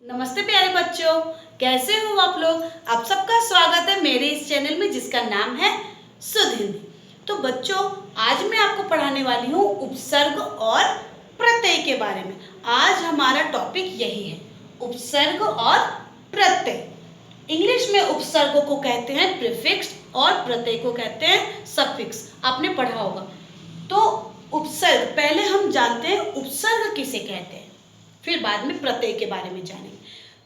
नमस्ते प्यारे बच्चों, कैसे हो आप लोग। आप सबका स्वागत है मेरे इस चैनल में जिसका नाम है शुद्ध हिंदी। तो बच्चों, आज मैं आपको पढ़ाने वाली हूँ उपसर्ग और प्रत्यय के बारे में। आज हमारा टॉपिक यही है, उपसर्ग और प्रत्यय। इंग्लिश में उपसर्ग को कहते हैं प्रीफिक्स और प्रत्यय को कहते हैं सफिक्स। आपने पढ़ा होगा। तो उपसर्ग, पहले हम जानते हैं उपसर्ग किसे कहते हैं, फिर बाद में प्रत्यय के बारे में जानेंगे।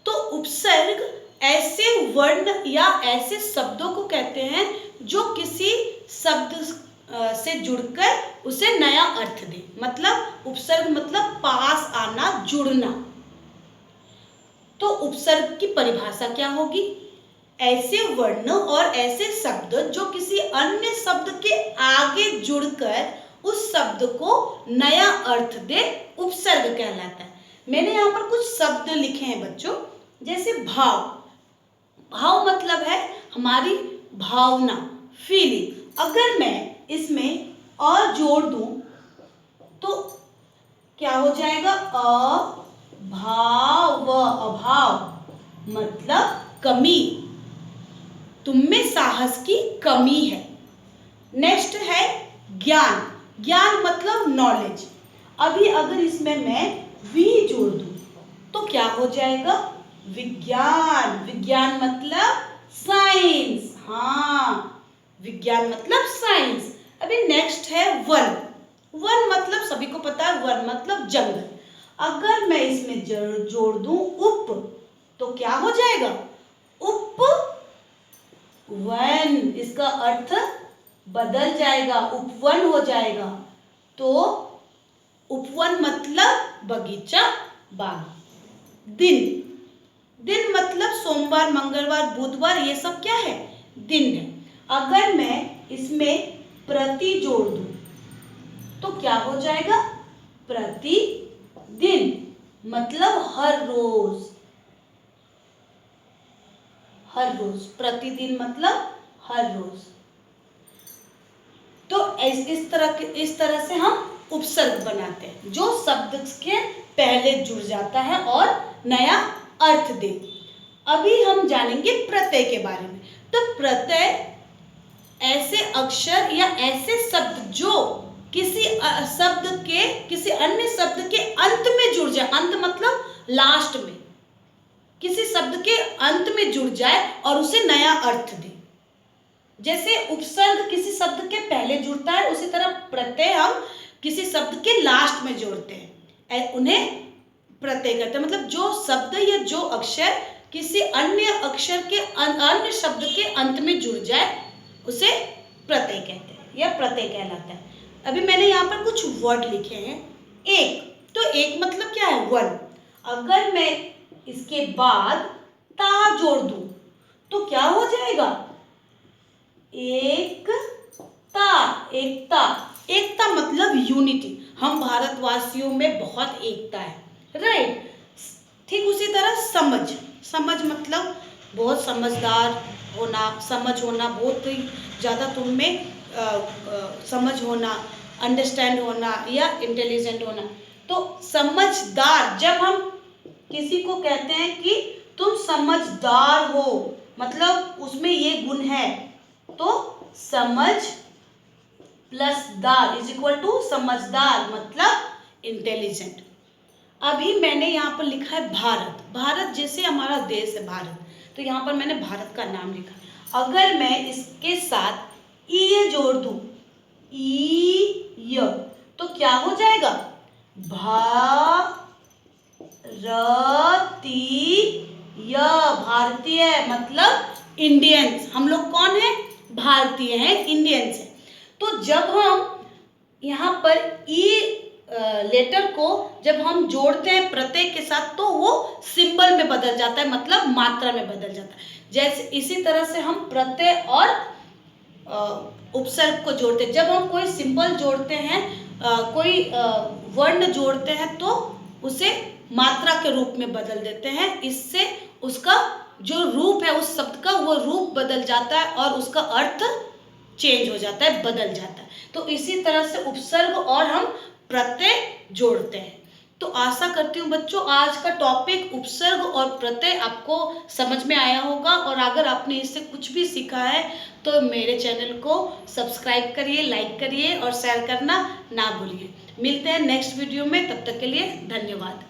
तो उपसर्ग ऐसे वर्ण या ऐसे शब्दों को कहते हैं जो किसी शब्द से जुड़कर उसे नया अर्थ दे। मतलब उपसर्ग मतलब पास आना, जुड़ना। तो उपसर्ग की परिभाषा क्या होगी? ऐसे वर्ण और ऐसे शब्द जो किसी अन्य शब्द के आगे जुड़कर उस शब्द को नया अर्थ दे, उपसर्ग कहलाता है। मैंने यहाँ पर कुछ शब्द लिखे हैं बच्चों, जैसे भाव। भाव मतलब है हमारी भावना, फीलिंग। अगर मैं इसमें अ जोड़ दूं तो क्या हो जाएगा? अभाव। अभाव मतलब कमी, तुम में साहस की कमी है। नेक्स्ट है ज्ञान। ज्ञान मतलब नॉलेज। अभी अगर इसमें मैं वी जोड़ दूं तो क्या हो जाएगा? विज्ञान। विज्ञान मतलब साइंस। हाँ, विज्ञान मतलब साइंस। अभी नेक्स्ट है वन। वन मतलब सभी को पता है, वन मतलब जंगल। अगर मैं इसमें जोड़ दूं उप तो क्या हो जाएगा? उप वन। इसका अर्थ बदल जाएगा, उपवन हो जाएगा। तो उपवन मतलब बगीचा, बाग। दिन। दिन मतलब सोमवार, मंगलवार, बुधवार, ये सब क्या है? दिन है। अगर मैं इसमें प्रति जोड़ दूं तो क्या हो जाएगा? प्रतिदिन मतलब हर रोज। हर रोज, प्रतिदिन मतलब हर रोज। तो इस तरह से हम उपसर्ग बनाते हैं जो शब्द के पहले जुड़ जाता है और नया अर्थ दे। अभी हम जानेंगे प्रत्यय के बारे में। तो प्रत्यय ऐसे अक्षर या ऐसे शब्द जो किसी शब्द के किसी अन्य शब्द के अंत में जुड़ जाए। अंत मतलब लास्ट में, किसी शब्द के अंत में जुड़ जाए और उसे नया अर्थ दे। जैसे उपसर्ग किसी शब्द के पहले जुड़ता है, उसी तरह प्रत्यय हम किसी शब्द के लास्ट में जोड़ते हैं, उन्हें प्रत्यय कहते हैं। मतलब जो शब्द या जो अक्षर किसी अन्य अक्षर के अन्य शब्द के अंत में जुड़ जाए उसे प्रत्यय कहते हैं या प्रत्यय कहलाता है। अभी मैंने यहाँ पर कुछ वर्ड लिखे हैं। एक, तो एक मतलब क्या है? वन। अगर मैं इसके बाद ता जोड़ दूं तो क्या हो जाएगा? एकता। एकता। एकता मतलब यूनिटी। हम भारतवासियों में बहुत एकता है, राइट। ठीक उसी तरह समझ। समझ मतलब बहुत समझदार होना, समझ होना, बहुत ही ज़्यादा तुम में समझ होना, अंडरस्टैंड होना या इंटेलिजेंट होना। तो समझदार, जब हम किसी को कहते हैं कि तुम समझदार हो, मतलब उसमें ये गुण है, तो समझ प्लस दार इज इक्वल टू समझदार मतलब इंटेलिजेंट। अभी मैंने यहाँ पर लिखा है भारत। भारत जैसे हमारा देश है भारत, तो यहाँ पर मैंने भारत का नाम लिखा। अगर मैं इसके साथ ई जोड़ दूं, ई तो क्या हो जाएगा? भारतीय मतलब इंडियंस। हम लोग कौन है? भारतीय हैं, इंडियंस हैं। तो जब हम यहाँ पर ई लेटर को जब हम जोड़ते हैं प्रत्यय के साथ तो वो सिंबल में बदल जाता है, मतलब मात्रा में बदल जाता है। जैसे इसी तरह से हम प्रत्यय और उपसर्ग को जोड़ते हैं। जब हम कोई सिंबल जोड़ते हैं, कोई वर्ण जोड़ते हैं तो उसे मात्रा के रूप में बदल देते हैं। इससे उसका जो रूप है उस शब्द का, वो रूप बदल जाता है और उसका अर्थ चेंज हो जाता है, बदल जाता है। तो इसी तरह से उपसर्ग और हम प्रत्यय जोड़ते हैं। तो आशा करती हूँ बच्चों आज का टॉपिक उपसर्ग और प्रत्यय आपको समझ में आया होगा, और अगर आपने इससे कुछ भी सीखा है तो मेरे चैनल को सब्सक्राइब करिए, लाइक करिए और शेयर करना ना भूलिए। मिलते हैं नेक्स्ट वीडियो में, तब तक के लिए धन्यवाद।